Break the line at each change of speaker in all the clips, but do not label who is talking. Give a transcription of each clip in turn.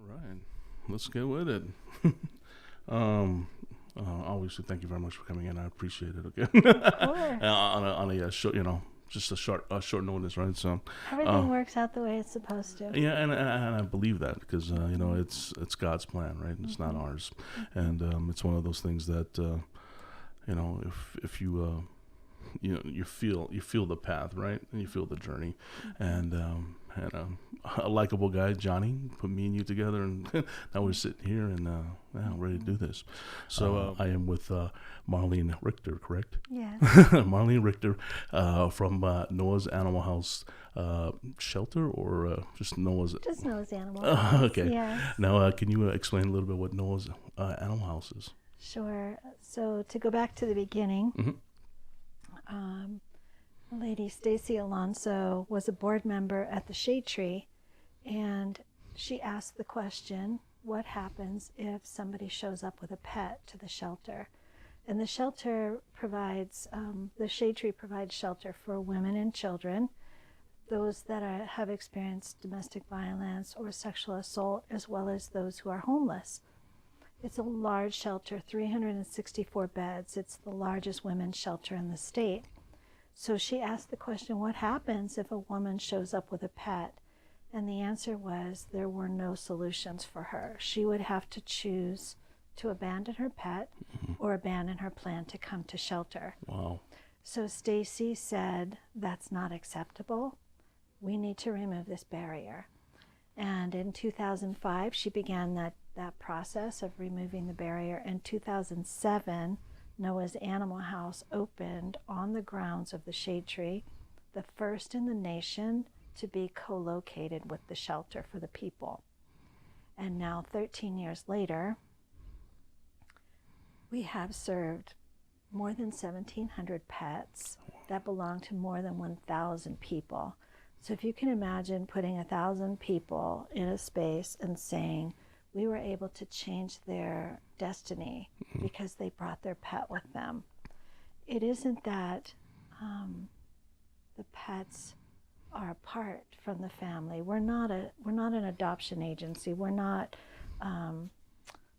Right. Let's get with it. um, Obviously, thank you very much for coming in. I appreciate it.
Of
Okay.
course.
On a short, just a short notice, right? So, uh,
Everything works out the way it's supposed to.
yeah, and I believe that because
Mhm.
it's God's plan, right? It's not
Mhm.
ours,
Mhm.
and it's one of those things that if you feel the path, right, and you feel the journey,
Mhm.
and a likable guy, Johnny, put me and you together, and now we're
Mhm.
sitting here and yeah, ready to
Mhm.
do this. So I am with Marlene Richter, correct?
Yes.
Marlene Richter from Noah's Animal House shelter, or just Noah's.
Just knows Animal House.
Okay.
Yes.
Now, can you explain a little bit what Noah's Animal House is?
Sure. So to go back to the beginning,
Mm-hmm.
um, Lady Stacy Alonso was a board member at the Shade Tree, and she asked the question, what happens if somebody shows up with a pet to the shelter? And the shelter provides, the Shade Tree provides shelter for women and children, those that have experienced domestic violence or sexual assault, as well as those who are homeless. It's a large shelter, 364 beds. It's the largest women's shelter in the state. So she asked the question, what happens if a woman shows up with a pet? And the answer was there were no solutions for her. She would have to choose to abandon her pet
Mm-hmm.
or abandon her plan to come to shelter.
Wow.
So Stacy said, that's not acceptable. We need to remove this barrier. And in 2005, she began that process of removing the barrier. In 2007, Noah's Animal House opened on the grounds of the Shade Tree, the first in the nation to be co-located with the shelter for the people. And now, 13 years later, we have served more than 1,700 pets that belong to more than 1,000 people. So if you can imagine putting 1,000 people in a space and saying, we were able to change their destiny
Mm-hmm.
because they brought their pet with them. It isn't that um, the pets are apart from the family. We're not an adoption agency. We're not um,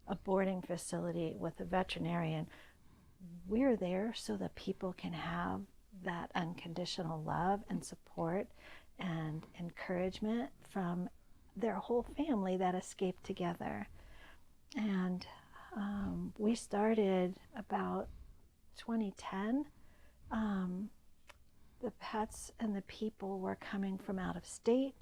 a boarding facility with a veterinarian. We're there so that people can have that unconditional love and support and encouragement from their whole family that escaped together. And we started about 2010. Um, the pets and the people were coming from out of state.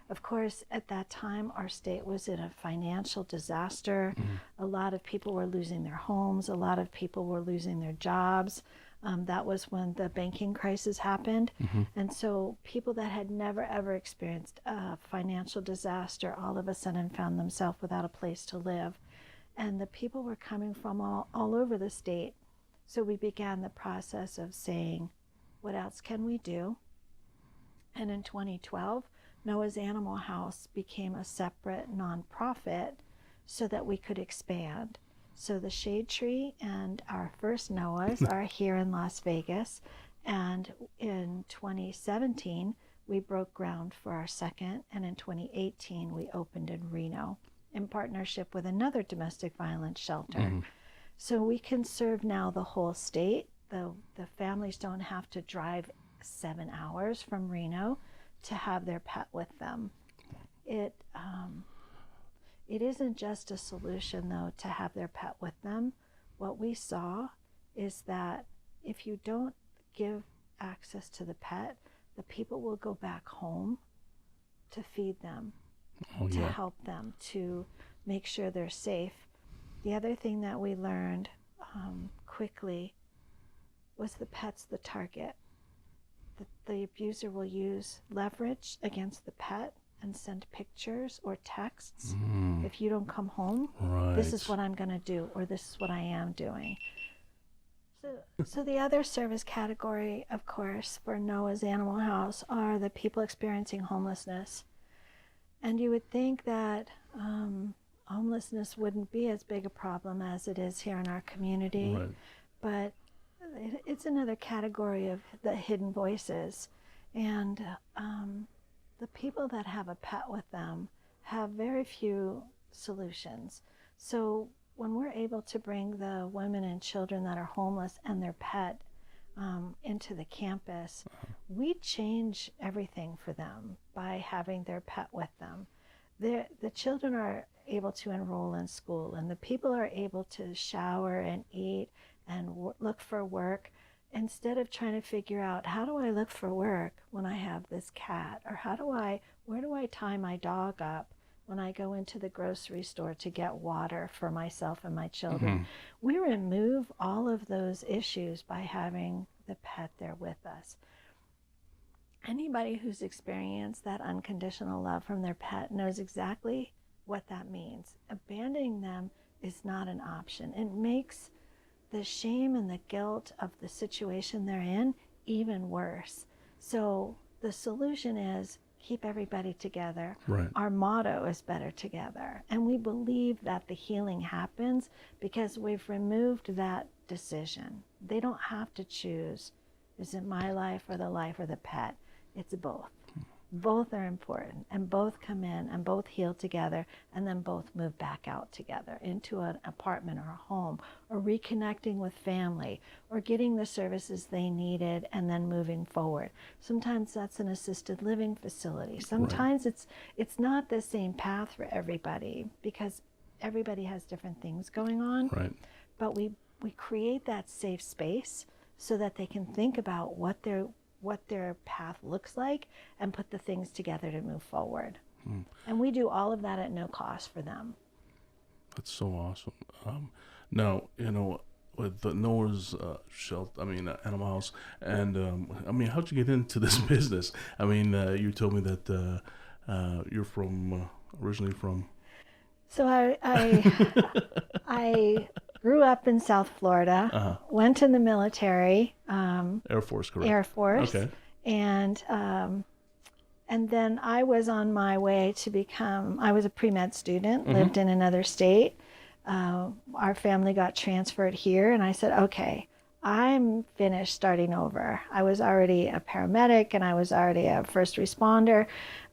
Of course, at that time, our state was in a financial disaster.
Mm-hmm.
A lot of people were losing their homes, a lot of people were losing their jobs. That was when the banking crisis happened.
Mm-hmm.
And so, people that had never ever experienced a financial disaster all of a sudden found themselves without a place to live. And the people were coming from all over the state. So, we began the process of saying, what else can we do? And in 2012, Noah's Animal House became a separate nonprofit so that we could expand. So the Shade Tree and our first Noahs are here in Las Vegas. And in 2017, we broke ground for our second. And in 2018, we opened in Reno in partnership with another domestic violence shelter.
Mm-hmm.
So we can serve now the whole state. The families don't have to drive 7 hours from Reno to have their pet with them. It it isn't just a solution though to have their pet with them. What we saw is that if you don't give access to the pet, the people will go back home to feed them,
Oh
to
yeah.
help them, to make sure they're safe. The other thing that we learned quickly was the pet's the target. The abuser will use leverage against the pet and send pictures or texts.
Mm.
If you don't come home, this is
Right.
what I'm going to do, or this is what I am doing. So the other service category, of course, for Noah's Animal House are the people experiencing homelessness. And you would think that homelessness wouldn't be as big a problem as it is here in our community,
Right.
but it's another category of the hidden voices. And the people that have a pet with them have very few solutions. So when we're able to bring the women and children that are homeless and their pet into the campus, we change everything for them by having their pet with them. The children are able to enroll in school, and the people are able to shower and eat and look for work, instead of trying to figure out, how do I look for work when I have this cat? Or where do I tie my dog up when I go into the grocery store to get water for myself and my children? We remove all of those issues by having the pet there with us. Anybody who's experienced that unconditional love from their pet knows exactly what that means. Abandoning them is not an option. It makes the shame and the guilt of the situation they're in even worse. So the solution is keep everybody together.
Right.
Our motto is better together. And we believe that the healing happens because we've removed that decision. They don't have to choose, is it my life or the life of the pet? It's both. Both are important, and both come in and both heal together, and then both move back out together into an apartment or a home, or reconnecting with family, or getting the services they needed and then moving forward. Sometimes that's an assisted living facility. Sometimes it's not the same path for everybody because everybody has different things going on.
Right.
But we create that safe space so that they can think about what their path looks like and put the things together to move forward. And we do all of that at no cost for them.
That's so awesome. Now, with the Noah's Animal House, and how'd you get into this business? You told me that you're originally from.
So I grew up in South Florida, went in the military.
Air Force, correct?
Air Force.
Okay.
And then I was on my way to I was a pre-med student, lived in another state. Our family got transferred here, and I said, okay, I'm finished starting over. I was already a paramedic, and I was already a first responder.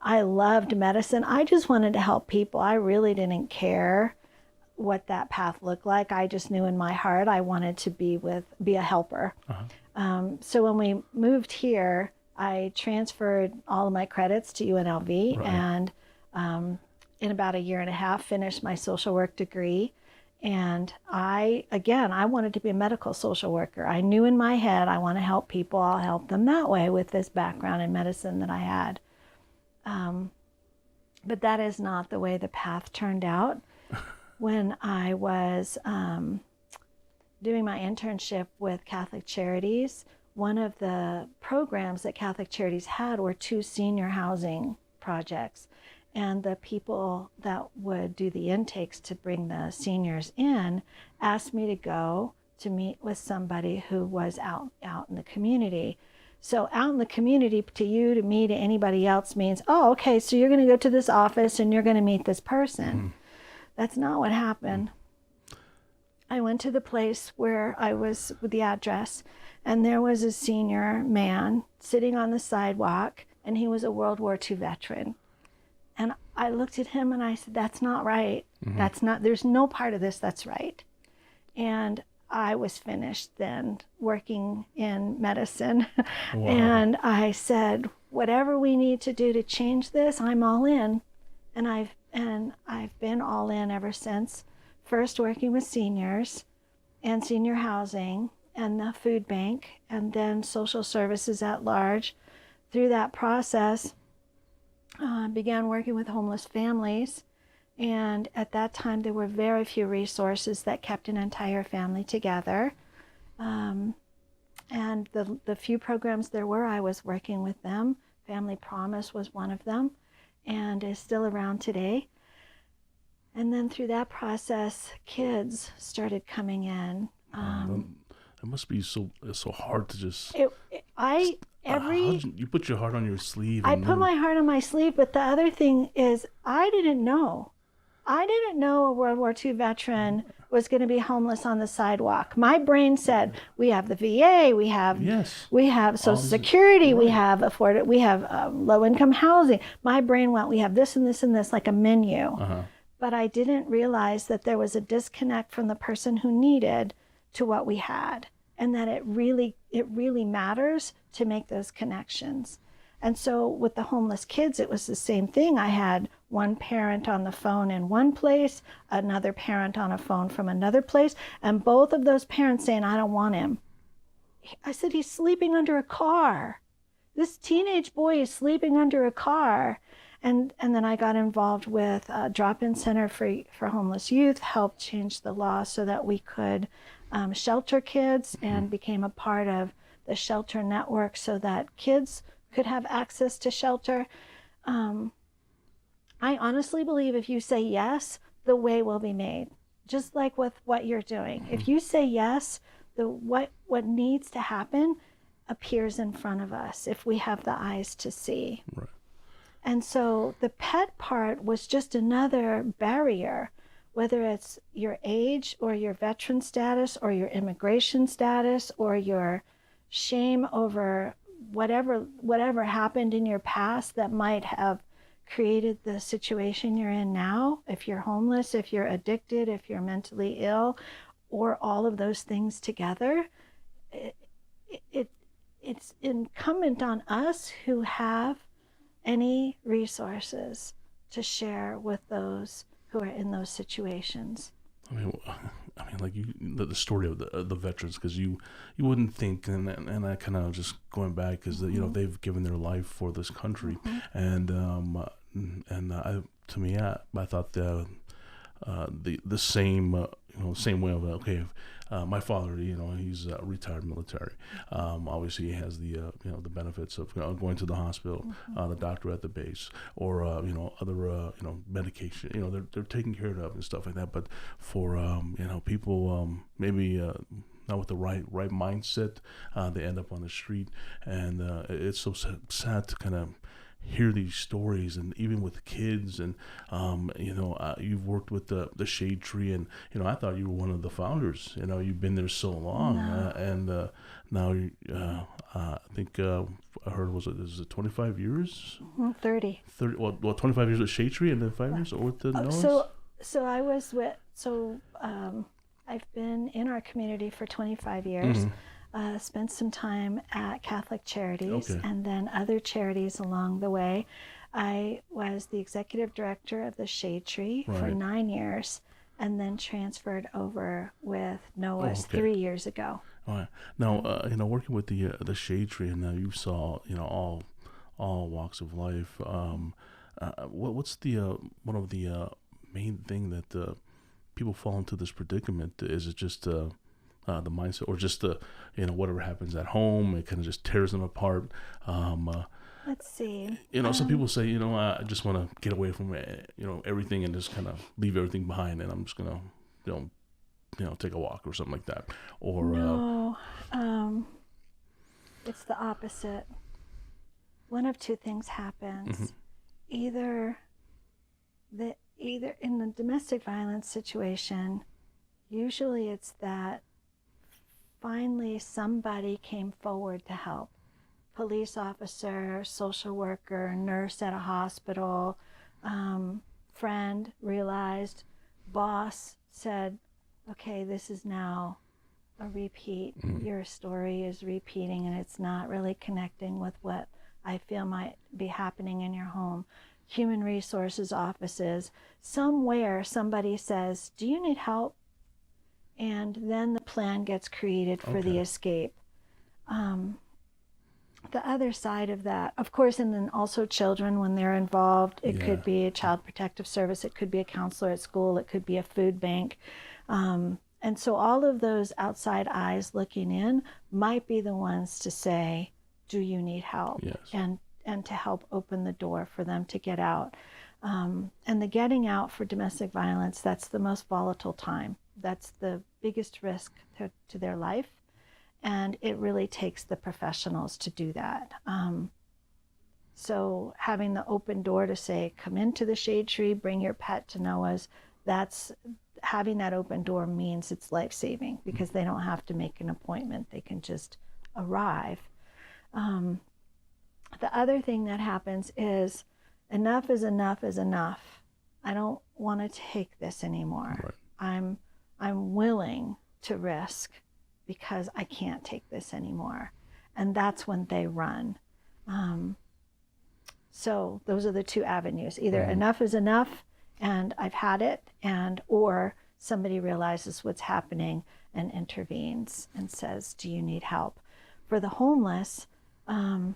I loved medicine. I just wanted to help people. I really didn't care what that path looked like. I just knew in my heart I wanted to be a helper. So when we moved here, I transferred all of my credits to UNLV,
right.
And in about a year and a half finished my social work degree. And I wanted to be a medical social worker. I knew in my head, I want to help people. I'll help them that way with this background in medicine that I had. But that is not the way the path turned out. When I was doing my internship with Catholic Charities, one of the programs that Catholic Charities had were 2 senior housing projects. And the people that would do the intakes to bring the seniors in asked me to go to meet with somebody who was out in the community. So out in the community, to you, to me, to anybody else means, oh, okay, so you're going to go to this office and you're going to meet this person. That's not what happened. I went to the place where I was with the address, and there was a senior man sitting on the sidewalk, and he was a World War II veteran. And I looked at him and I said, that's not right. There's no part of this that's right. And I was finished then working in medicine.
Wow.
And I said, whatever we need to do to change this, I'm all in. And I've been all in ever since. First working with seniors and senior housing and the food bank, and then social services at large. Through that process, began working with homeless families. And at that time, there were very few resources that kept an entire family together. And the few programs there were, I was working with them. Family Promise was one of them, and is still around today. And then through that process, kids started coming in.
It must be so hard to just.
You
put your heart on your sleeve.
I put my heart on my sleeve, but the other thing is, I didn't know a World War II veteran was going to be homeless on the sidewalk. My brain said, we have the VA, we have Social Security,
right.
we have low income housing. My brain went, we have this and this and this, like a menu. but I didn't realize that there was a disconnect from the person who needed to what we had, and that it really matters to make those connections. And so with the homeless kids, it was the same thing. I had one parent on the phone in one place, another parent on a phone from another place, and both of those parents saying, I don't want him. I said, he's sleeping under a car. This teenage boy is sleeping under a car. And then I got involved with a drop-in center for homeless youth, helped change the law so that we could shelter kids, and became a part of the shelter network so that kids could have access to shelter. I honestly believe if you say yes, the way will be made. Just like with what you're doing. If you say yes, what needs to happen appears in front of us if we have the eyes to see.
Right.
And so the pet part was just another barrier, whether it's your age or your veteran status or your immigration status or your shame over whatever happened in your past that might have created the situation you're in now. If you're homeless, if you're addicted, if you're mentally ill, or all of those things together, it's incumbent on us who have any resources to share with those who are in those situations.
I mean, like the story of the veterans, because you wouldn't think, and I kind of just going back, because you know, they've given their life for this country, and to me, I thought the same same way of okay. My father, he's retired military. Obviously, he has the the benefits of going to the hospital, the doctor at the base, or other medication. They're taken care of and stuff like that. But for people maybe not with the right mindset, they end up on the street, and it's so sad to kind of hear these stories, and even with kids, and you've worked with the Shade Tree, and I thought you were one of the founders. You've been there so long, and now I think I heard is it 25 years?
30.
Well, 25 years with Shade Tree, and then 5 years with the Noahs?
So I was with I've been in our community for 25 years. Spent some time at Catholic Charities, and then other charities along the way. I was the executive director of the Shade Tree for 9 years, and then transferred over with Noah's 3 years ago.
All right. Now, working with the Shade Tree, and now you saw all walks of life. What's the one of the main thing that people fall into this predicament? Is it just the mindset, or just the whatever happens at home, it kind of just tears them apart?
Let's see.
Some people say, I just want to get away from everything and just kind of leave everything behind, and I'm just gonna take a walk or something like that. Or
no, it's the opposite. One of two things happens. Either in the domestic violence situation, usually it's that finally somebody came forward to help. Police officer, social worker, nurse at a hospital, friend realized, boss said, okay, this is now a repeat. Your story is repeating, and it's not really connecting with what I feel might be happening in your home. Human resources offices, somewhere somebody says, do you need help? And then the plan gets created for the escape. The other side of that, of course, and then also children when they're involved, it could be a child protective service, it could be a counselor at school, it could be a food bank. And so all of those outside eyes looking in might be the ones to say, do you need help?
Yes.
And to help open the door for them to get out. And the getting out for domestic violence, that's the most volatile time. That's the biggest risk to their life. And it really takes the professionals to do that. So having the open door to say, come into the Shade Tree, bring your pet to Noah's, having that open door means it's life-saving, because they don't have to make an appointment. They can just arrive. The other thing that happens is enough is enough is enough. I don't want to take this anymore.
Right.
I'm willing to risk because I can't take this anymore. And that's when they run. So those are the two avenues. Either enough is enough and I've had it, or somebody realizes what's happening and intervenes and says, do you need help? For the homeless, the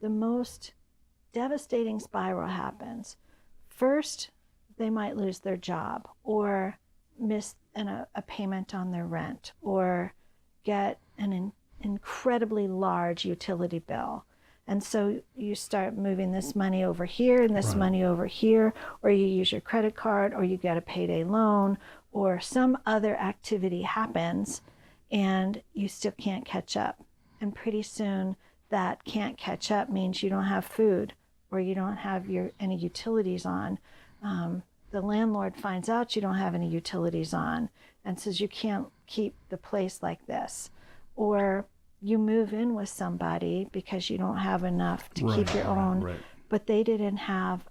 most devastating spiral happens. First, they might lose their job or miss a payment on their rent or get an incredibly large utility bill. And so you start moving this money over here and this money over here, or you use your credit card, or you get a payday loan, or some other activity happens and you still can't catch up. And pretty soon that can't catch up means you don't have food or you don't have any utilities on. The landlord finds out you don't have any utilities on and says you can't keep the place like this. Or you move in with somebody because you don't have enough to keep your own, but they didn't have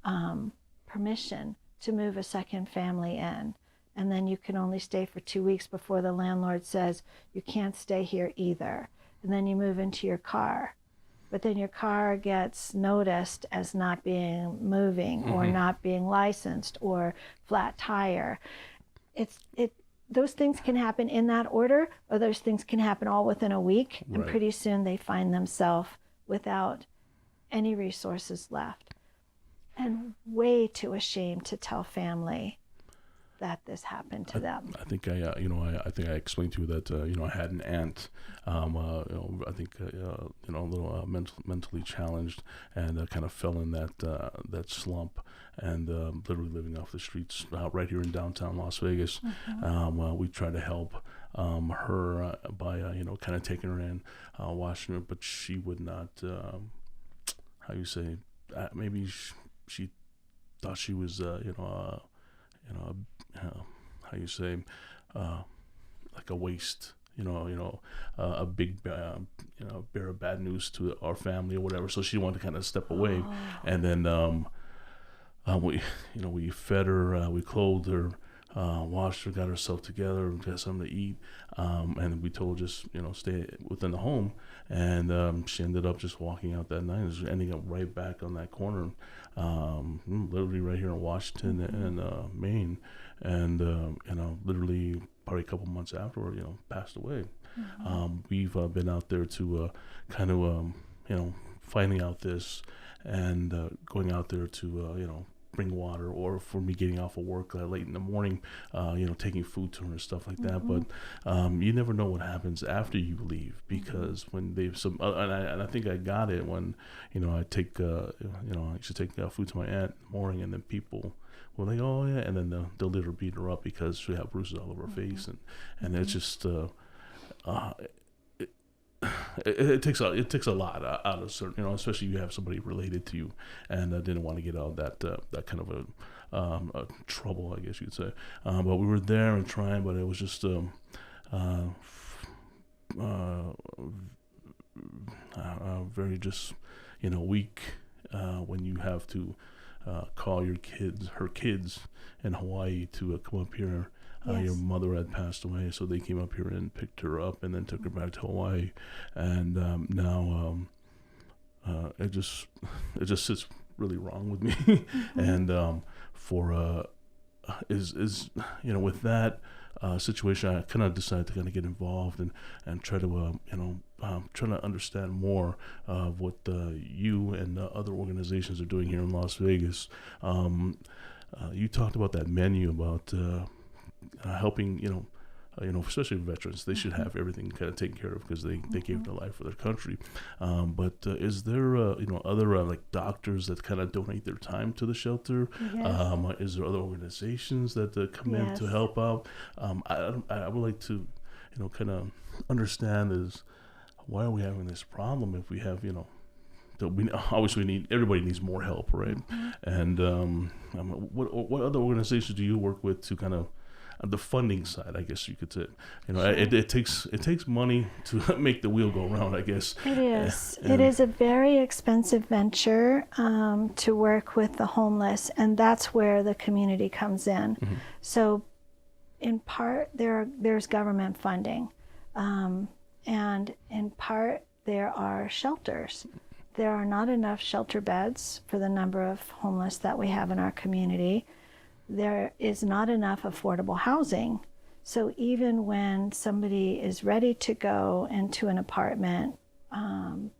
permission to move a second family in. And then you can only stay for 2 weeks before the landlord says you can't stay here either. And then you move into your car. But then your car gets noticed as not being moving or not being licensed or flat tire. Those things can happen in that order, or those things can happen all within a week, and pretty soon they find themselves without any resources left and way too ashamed to tell family that this happened to them.
I think I think I explained to you that I had an aunt, I think a little mentally challenged, and kind of fell in that slump, and literally living off the streets right here in downtown Las Vegas. We tried to help her by kind of taking her in, washing her, but she would not. How you say? Maybe she thought she was how you say, like a waste, a big, bear of bad news to our family or whatever. So she wanted to kind of step away, and then we fed her, we clothed her, washed her, got herself together, got something to eat, and we told her just stay within the home, and she ended up just walking out that night and just ending up right back on that corner, literally right here in Washington and Maine, and literally probably a couple months afterward, passed away. We've been out there to kind of finding out this and going out there to bring water, or for me getting off of work late in the morning, taking food to her and stuff like that. But you never know what happens after you leave, because when they've and I think I got it when I take I used to take food to my aunt in the morning, and then people will like, oh yeah, and then they'll literally beat her up because she have bruises all over her face, and it's just it takes a lot out of certain, especially you have somebody related to you, and I didn't want to get out of that kind of a trouble, I guess you'd say. But we were there and trying, but it was just very just weak when you have to call her kids in Hawaii to come up here. Your mother had passed away, so they came up here and picked her up and then took her back to Hawaii, and now it just sits really wrong with me. And for with that situation, I kind of decided to kind of get involved and try to trying to understand more of what you and other organizations are doing here in Las Vegas. You talked about that menu about helping, especially veterans. They should have everything kind of taken care of because they gave their life for their country. But is there, other like doctors that kind of donate their time to the shelter?
Yes.
Is there other organizations that come in to help out? I would like to, kind of understand is why are we having this problem if we have, obviously everybody needs more help, right? And what other organizations do you work with to kind of the funding side, I guess you could say. It takes money to make the wheel go round, I guess.
It is.
And
It is a very expensive venture to work with the homeless, and that's where the community comes in. So, in part, there's government funding, and in part, there are shelters. There are not enough shelter beds for the number of homeless that we have in our community. There is not enough affordable housing. So even when somebody is ready to go into an apartment,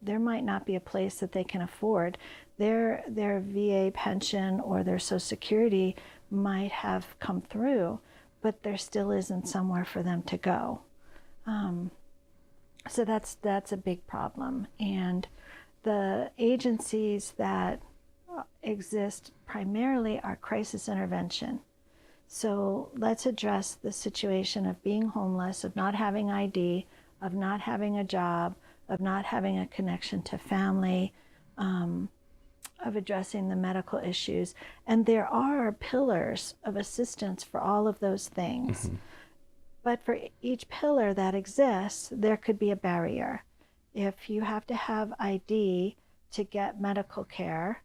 there might not be a place that they can afford. Their VA pension or their Social Security might have come through, but there still isn't somewhere for them to go. So that's a big problem. And the agencies that exist primarily are crisis intervention. So let's address the situation of being homeless, of not having ID, of not having a job, of not having a connection to family, of addressing the medical issues. And there are pillars of assistance for all of those things. But for each pillar that exists, there could be a barrier. If you have to have ID to get medical care,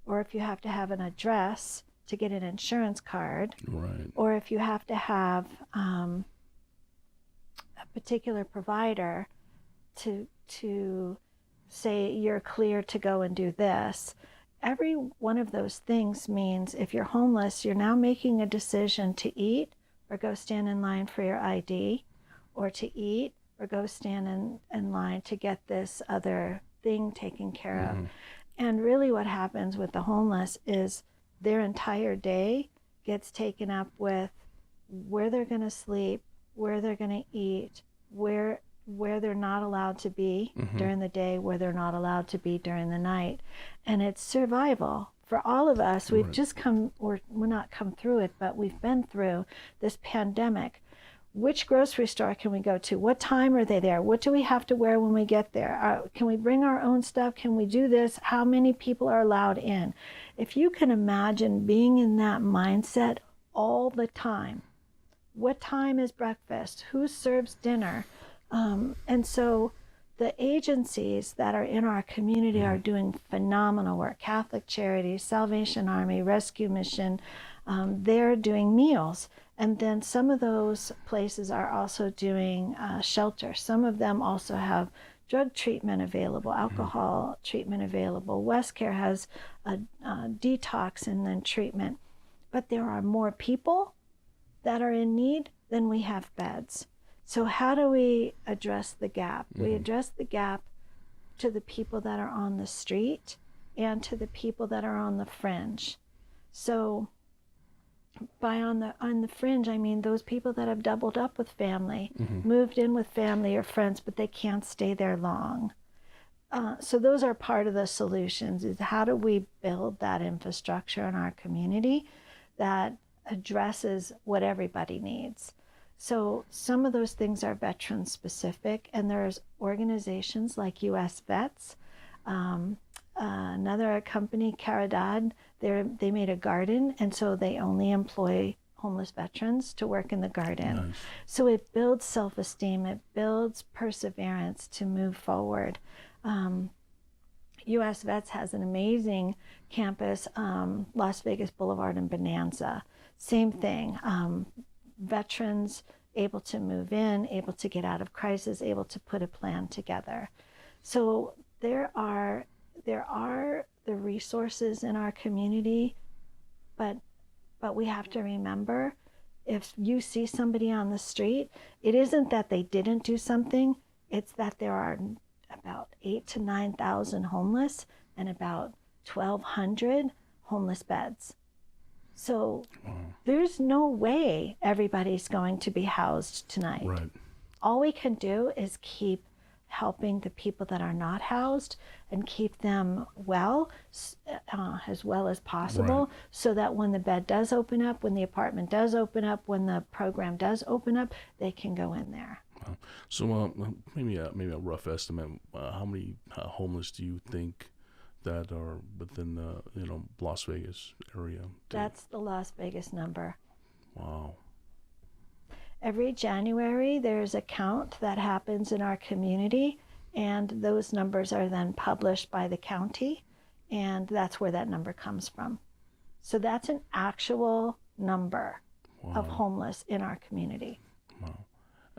or if you have to have an address to get an insurance card,
right.
or if you have to have a particular provider to say you're clear to go and do this, every one of those things means if you're homeless, you're now making a decision to eat or go stand in line for your ID, or to eat or go stand in line to get this other thing taken care of. And really what happens with the homeless is their entire day gets taken up with where they're going to sleep, where they're going to eat, where they're not allowed to be during the day, where they're not allowed to be during the night. And it's survival. For all of us, we've just we're not come through it, but we've been through this pandemic. Which grocery store can we go to? What time are they there? What do we have to wear when we get there? Can we bring our own stuff? Can we do this? How many people are allowed in? If you can imagine being in that mindset all the time, what time is breakfast? Who serves dinner? And so the agencies that are in our community are doing phenomenal work. Catholic Charities, Salvation Army, Rescue Mission, they're doing meals. And then some of those places are also doing shelter. Some of them also have drug treatment available, alcohol treatment available. WestCare has a detox and then treatment. But there are more people that are in need than we have beds. So how do we address the gap? We address the gap to the people that are on the street and to the people that are on the fringe. So by on the fringe, I mean those people that have doubled up with family, moved in with family or friends, but they can't stay there long. So those are part of the solutions, is how do we build that infrastructure in our community that addresses what everybody needs. So some of those things are veteran specific, and there's organizations like US Vets, another company, Caridad, they made a garden, and so they only employ homeless veterans to work in the garden.
Nice.
So it builds self-esteem, it builds perseverance to move forward. US Vets has an amazing campus, Las Vegas Boulevard and Bonanza. Same thing, veterans able to move in, able to get out of crisis, able to put a plan together. So there are the resources in our community, but we have to remember, if you see somebody on the street, it isn't that they didn't do something, it's that there are about 8,000 to 9,000 homeless and about 1,200 homeless beds. So there's no way everybody's going to be housed tonight.
Right.
All we can do is keep helping the people that are not housed and keep them well as possible, so that when the bed does open up, when the apartment does open up, when the program does open up, they can go in there.
So maybe a rough estimate, how many homeless do you think that are within the Las Vegas area?
That's the Las Vegas number.
Wow.
Every January, there's a count that happens in our community, and those numbers are then published by the county, and that's where that number comes from. So that's an actual number of
Wow.
homeless in our community.
Wow.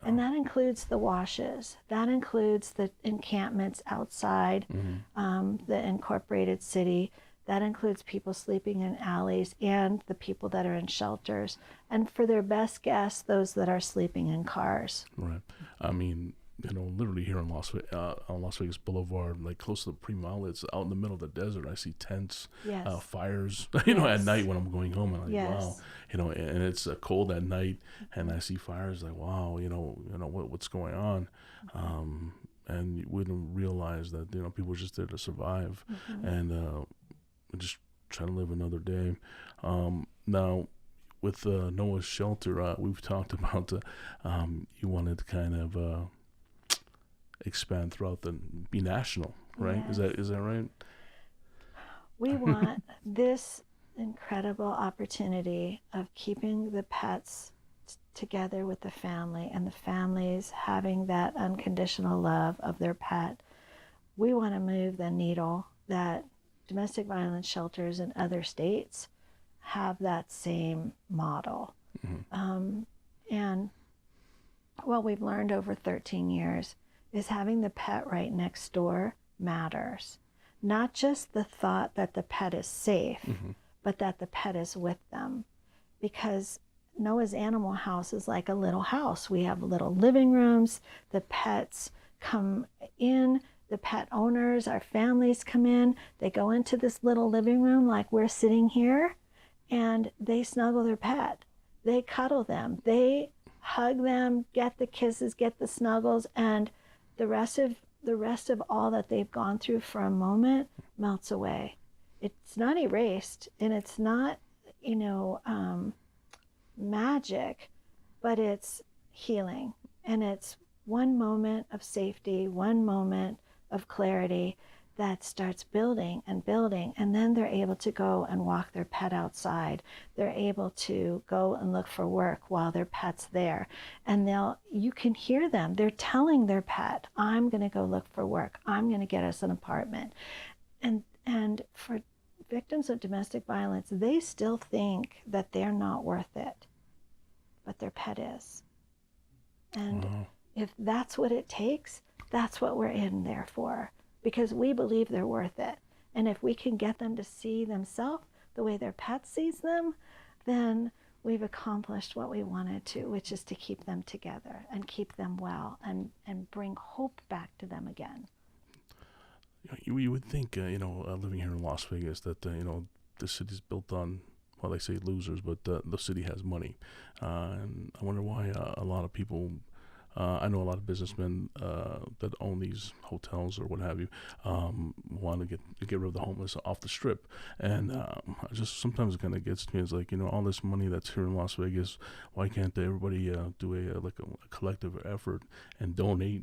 And that includes the washes. That includes the encampments outside the incorporated city. That includes people sleeping in alleys and the people that are in shelters. And for their best guess, those that are sleeping in cars.
Right. I mean, literally here on Las Vegas Boulevard, like close to the premium outlets, out in the middle of the desert, I see tents,
Yes.
fires,
Yes.
at night when I'm going home, and I'm like,
Yes.
wow, and it's cold at night, and I see fires, like, wow, what's going on, and we didn't realize that, people are just there to survive, and just try to live another day. Now, with Noah's Shelter, we've talked about you wanted to kind of expand throughout be national, right?
Yes.
Is that right?
We want this incredible opportunity of keeping the pets together with the family and the families having that unconditional love of their pet. We want to move the needle that domestic violence shelters in other states have that same model. And what we've learned over 13 years is having the pet right next door matters. Not just the thought that the pet is safe, but that the pet is with them. Because Noah's Animal House is like a little house. We have little living rooms. The pets come in. The pet owners, our families come in. They go into this little living room like we're sitting here, and they snuggle their pet. They cuddle them. They hug them, get the kisses, get the snuggles, and the rest of all that they've gone through for a moment melts away. It's not erased, and it's not, magic, but it's healing. And it's one moment of safety, one moment of clarity that starts building and building, and then they're able to go and walk their pet outside. They're able to go and look for work while their pet's there, and you can hear them. They're telling their pet, I'm going to go look for work. I'm going to get us an apartment. And for victims of domestic violence, they still think that they're not worth it, but their pet is. And if that's what it takes, that's what we're in there for, because we believe they're worth it. And if we can get them to see themselves the way their pet sees them, then we've accomplished what we wanted to, which is to keep them together and keep them well and bring hope back to them again.
You would think, living here in Las Vegas, that, the city's built on, well, they say losers, but the city has money. And I wonder why a lot of people, I know a lot of businessmen that own these hotels or what have you, want to get rid of the homeless off the strip. And just sometimes it kind of gets to me. It's like, all this money that's here in Las Vegas, why can't everybody do a collective effort and donate,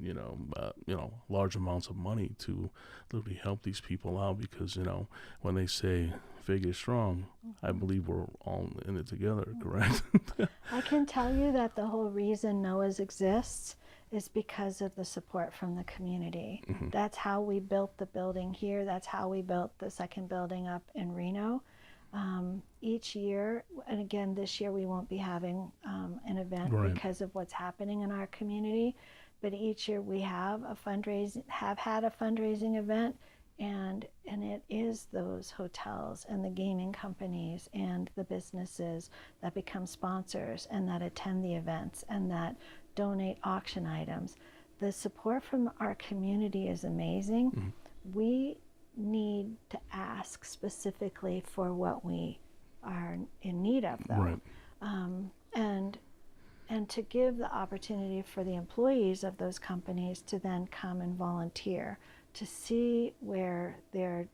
large amounts of money to literally help these people out? Because, when they say Vegas strong, I believe we're all in it together, correct?
I can tell you that the whole reason Noah's exists is because of the support from the community. That's how we built the building here. That's how we built the second building up in Reno. Each year, and again, this year we won't be having an event because of what's happening in our community, but each year we have had a fundraising event. And it is those hotels and the gaming companies and the businesses that become sponsors and that attend the events and that donate auction items. The support from our community is amazing. We need to ask specifically for what we are in need of, though. And to give the opportunity for the employees of those companies to then come and volunteer, to see where their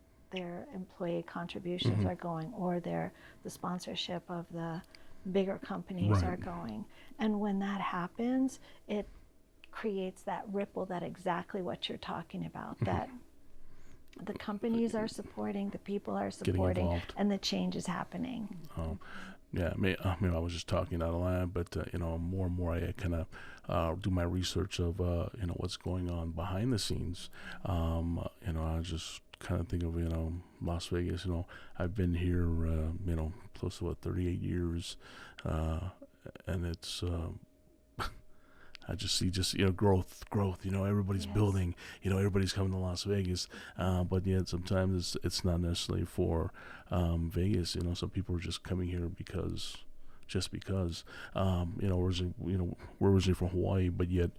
employee contributions are going, or the sponsorship of the bigger companies are going. And when that happens, it creates that ripple, that exactly what you're talking about, that the companies are supporting, the people are supporting, and the change is happening.
Yeah, I was just talking out of line, but more and more I kind of do my research of what's going on behind the scenes. I just kind of think of Las Vegas. I've been here close to 38 years, and it's I just see growth. Everybody's
Yes.
building. Everybody's coming to Las Vegas, but yet sometimes it's not necessarily for Vegas. Some people are just coming here just because. We're originally from Hawaii, but yet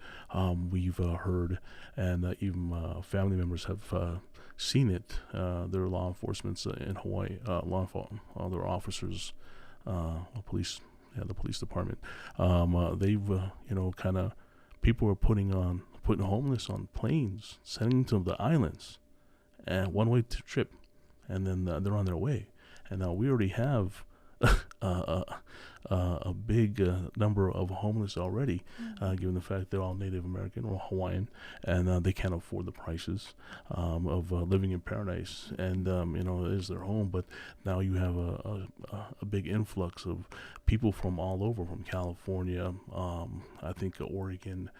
we've heard, and even family members have seen it. There are law enforcement in Hawaii, their officers, police. Yeah, the police department. They've, kind of, people are putting homeless on planes, sending them to the islands, and one-way trip, and then they're on their way. And now we already have a big number of homeless already, given the fact they're all Native American or Hawaiian, and they can't afford the prices of living in paradise. And it is their home, but now you have a big influx of people from all over, from California, I think Oregon.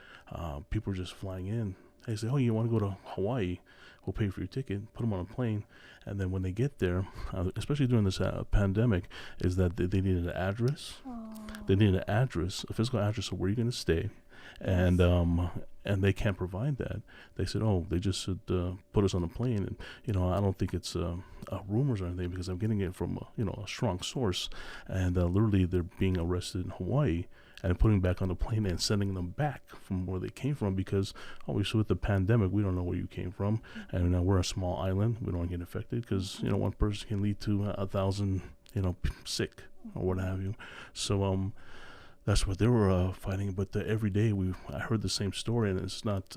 People are just flying in. They say, "Oh, you want to go to Hawaii? We'll pay for your ticket." Put them on a plane, and then when they get there, especially during this pandemic, is that they need an address.
Oh.
They need an address, a physical address of where you're going to stay, and they can't provide that. They said, "Oh, they just should put us on a plane." And I don't think it's rumors or anything, because I'm getting it from a strong source, and literally they're being arrested in Hawaii and putting back on the plane and sending them back from where they came from, because obviously with the pandemic, we don't know where you came from, and we're a small island. We don't get affected because one person can lead to 1,000 sick or what have you. So that's what they were fighting. But every day I heard the same story, and it's not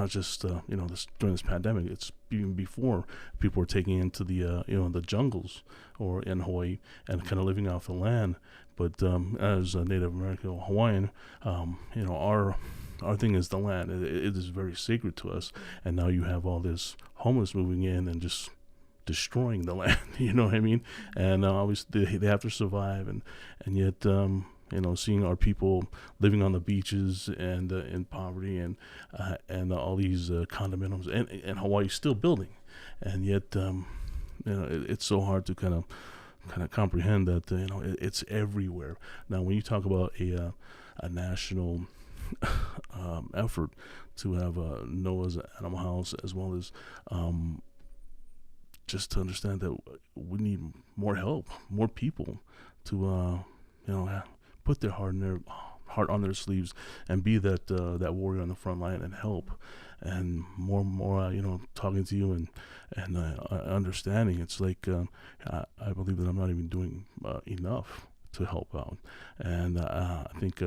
just during this pandemic. It's even before. People were taking into the the jungles or in Hawaii and kind of living off the land. But as a Native American or Hawaiian, our thing is the land. It is very sacred to us. And now you have all this homeless moving in and just destroying the land. You know what I mean? And obviously they have to survive, and yet seeing our people living on the beaches and in poverty, and all these condominiums, and Hawaii still building, and yet it's so hard to kind of comprehend that it's everywhere. Now, when you talk about a national effort to have Noah's Animal House, as well as just to understand that we need more help, more people to put their heart on their sleeves and be that warrior on the front line and help. And more talking to you and understanding, it's like I believe that I'm not even doing enough to help out. And I think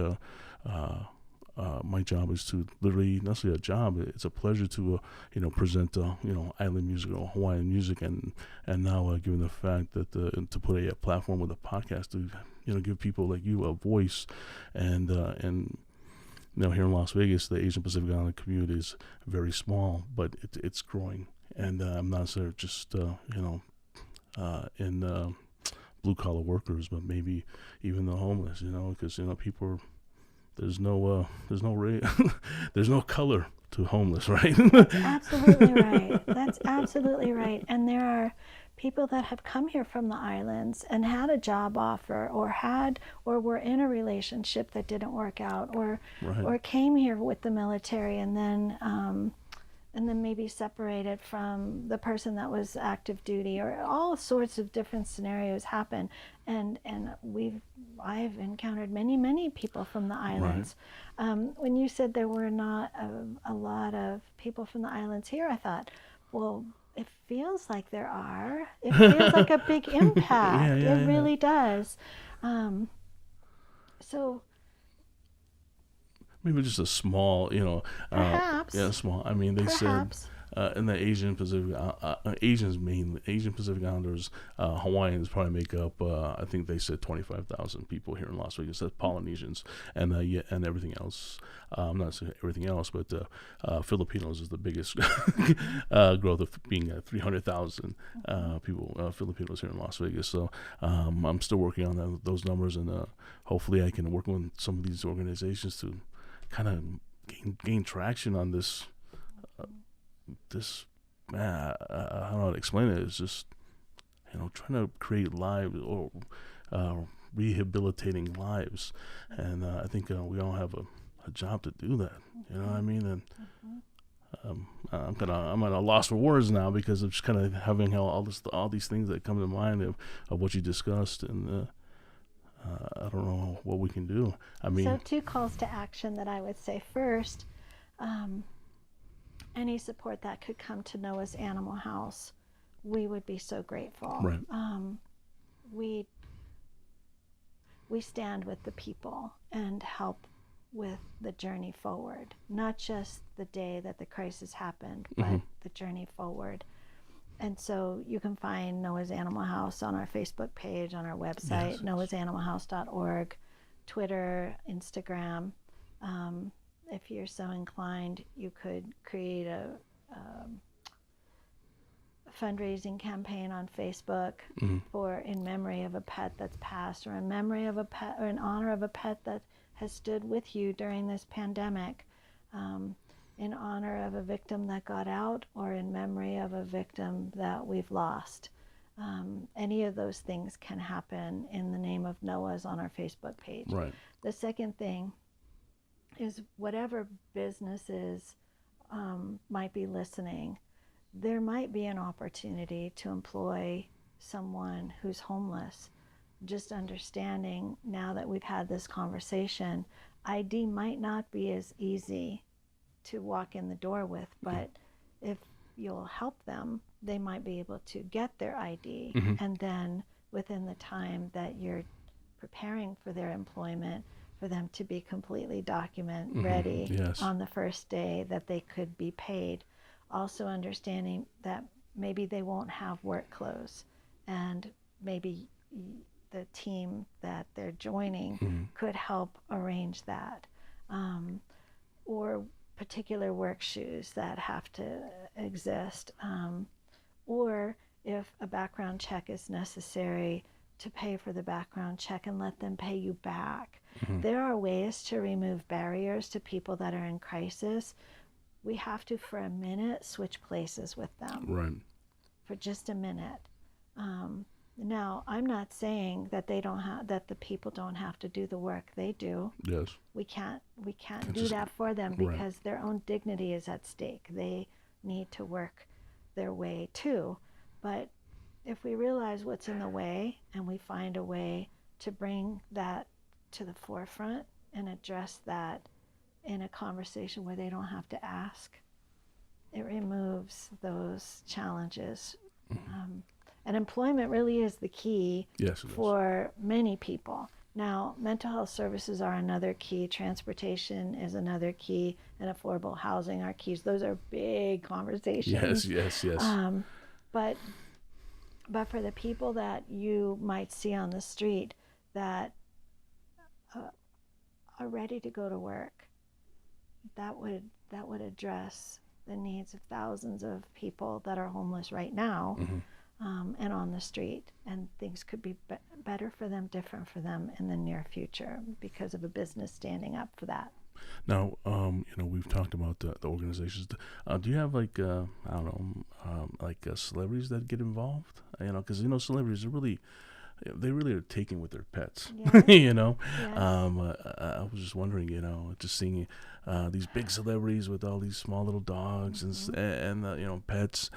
my job is to literally, not necessarily a job, it's a pleasure to present island music or Hawaiian music, and now given the fact that to put a platform with a podcast to give people like you a voice, and here in Las Vegas, the Asian Pacific Island community is very small, but it's growing. And I'm not saying just in blue collar workers, but maybe even the homeless, because people, there's no there's no color to homeless, right?
That's absolutely right. That's absolutely right. And there are people that have come here from the islands and had a job offer, or were in a relationship that didn't work out, or
Right.
came here with the military and then maybe separated from the person that was active duty, or all sorts of different scenarios happen. And I've encountered many people from the islands. When you said there were not a lot of people from the islands here, I thought, well, it feels like there are. It feels like a big impact.
Yeah.
It really does. So
Maybe just a small,
perhaps,
small. I mean, they said,
perhaps.
in the Asians mainly, Asian Pacific Islanders, Hawaiians probably make up. I think they said 25,000 people here in Las Vegas. That's Polynesians, and yeah, and everything else. I'm not saying everything else, but Filipinos is the biggest growth of being 300,000 people, Filipinos here in Las Vegas. So I'm still working on those numbers, and hopefully I can work with some of these organizations to kind of gain traction on this. I don't know how to explain it. It's just trying to create lives or rehabilitating lives, and I think we all have a job to do that. You know what I mean? And I'm at a loss for words now because of just kind of having all these things that come to mind of what you discussed, and I don't know what we can do. I mean,
so 2 calls to action that I would say. First, any support that could come to Noah's Animal House, we would be so grateful.
Right.
We stand with the people and help with the journey forward, not just the day that the crisis happened, but the journey forward. And so you can find Noah's Animal House on our Facebook page, on our website, noahsanimalhouse.org, Twitter, Instagram. If you're so inclined, you could create a fundraising campaign on Facebook for in memory of a pet that's passed, or in memory of a pet, or in honor of a pet that has stood with you during this pandemic, in honor of a victim that got out, or in memory of a victim that we've lost. Any of those things can happen in the name of Noah's on our Facebook page.
Right.
The second thing is, whatever businesses might be listening, there might be an opportunity to employ someone who's homeless. Just understanding now that we've had this conversation, ID might not be as easy to walk in the door with, but if you'll help them, they might be able to get their ID, and then within the time that you're preparing for their employment, for them to be completely document ready on the first day that they could be paid. Also understanding that maybe they won't have work clothes, and maybe the team that they're joining could help arrange that, or particular work shoes that have to exist, or if a background check is necessary, to pay for the background check and let them pay you back. There are ways to remove barriers to people that are in crisis. We have to, for a minute, switch places with them.
Right.
For just a minute. Now, I'm not saying that that the people don't have to do the work. They do.
Yes.
We can't do that for them, because their own dignity is at stake. They need to work their way too. But if we realize what's in the way, and we find a way to bring that to the forefront and address that in a conversation where they don't have to ask, it removes those challenges. And employment really is the key for many people. Now, mental health services are another key, transportation is another key, and affordable housing are keys. Those are big conversations.
Yes.
But for the people that you might see on the street that are ready to go to work, that would address the needs of thousands of people that are homeless right now, and on the street. And things could be better for them, different for them in the near future, because of a business standing up for that.
Now, we've talked about the organizations. Do you have like celebrities that get involved? Because celebrities are they really are taken with their pets.
Yes.
I was just wondering, just seeing these big celebrities with all these small little dogs and pets.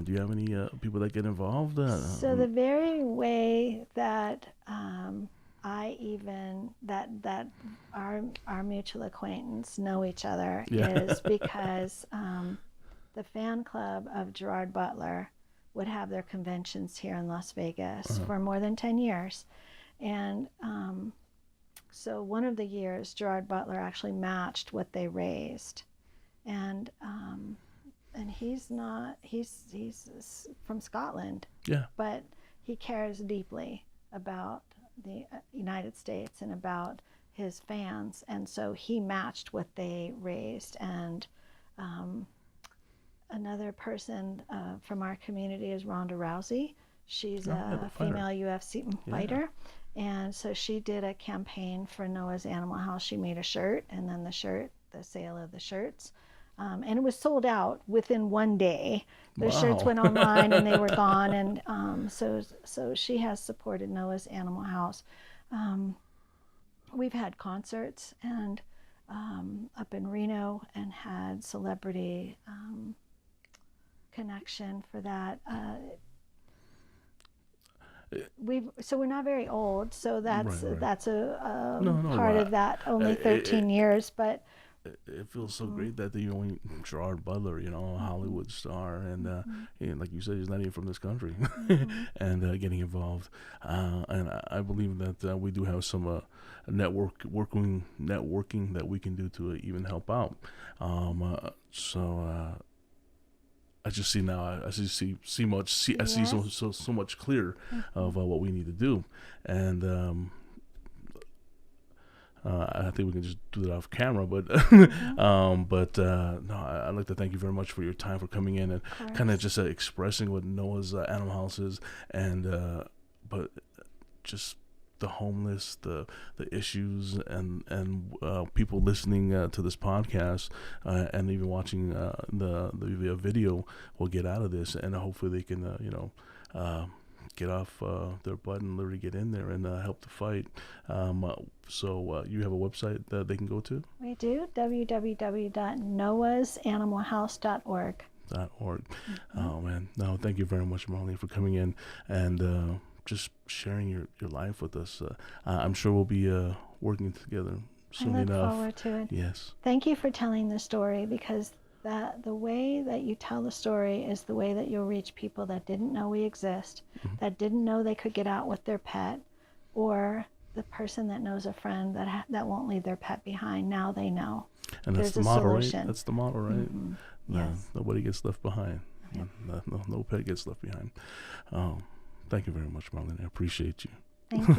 Do you have any people that get involved?
So the very way that that our mutual acquaintance know each other is because the fan club of Gerard Butler would have their conventions here in Las Vegas for more than 10 years. And so one of the years, Gerard Butler actually matched what they raised. And and he's not, he's from Scotland,
Yeah.
but he cares deeply about the United States and about his fans, and so he matched what they raised. And another person from our community is Ronda Rousey. She's a female UFC fighter. And so she did a campaign for Noah's Animal House. She made a shirt, and then the sale of the shirts. And it was sold out within one day. The shirts went online and they were gone. And so she has supported Noah's Animal House. We've had concerts and up in Reno, and had celebrity connection for that. We're not very old, so that's a part of that. Only 13 years, but
it feels so great that the only Gerard Butler, a Hollywood star, and like you said, he's not even from this country, and getting involved. And I believe that we do have some networking that we can do to even help out. I just see now. I see so much clearer of what we need to do, and I think we can just do that off camera. But no, I'd like to thank you very much for your time, for coming in and kind of just expressing what Noah's Animal House is, and but just the homeless, the issues, and people listening to this podcast and even watching the video will get out of this, and hopefully they can get off their butt and literally get in there and help the fight. So you have a website that they can go to?
We do, www.noahsanimalhouse.org.
Oh man, no, thank you very much, Marlene, for coming in and just sharing your life with us. I'm sure we'll be working together soon enough.
I look forward to it.
Yes.
Thank you for telling the story, because the way that you tell the story is the way that you'll reach people that didn't know we exist, that didn't know they could get out with their pet, or the person that knows a friend that won't leave their pet behind. Now they know.
And that's the motto, right? That's the motto, right?
Yes.
Nobody gets left behind. Yep. No pet gets left behind. Thank you very much, Marlene. I appreciate you.
Thank you.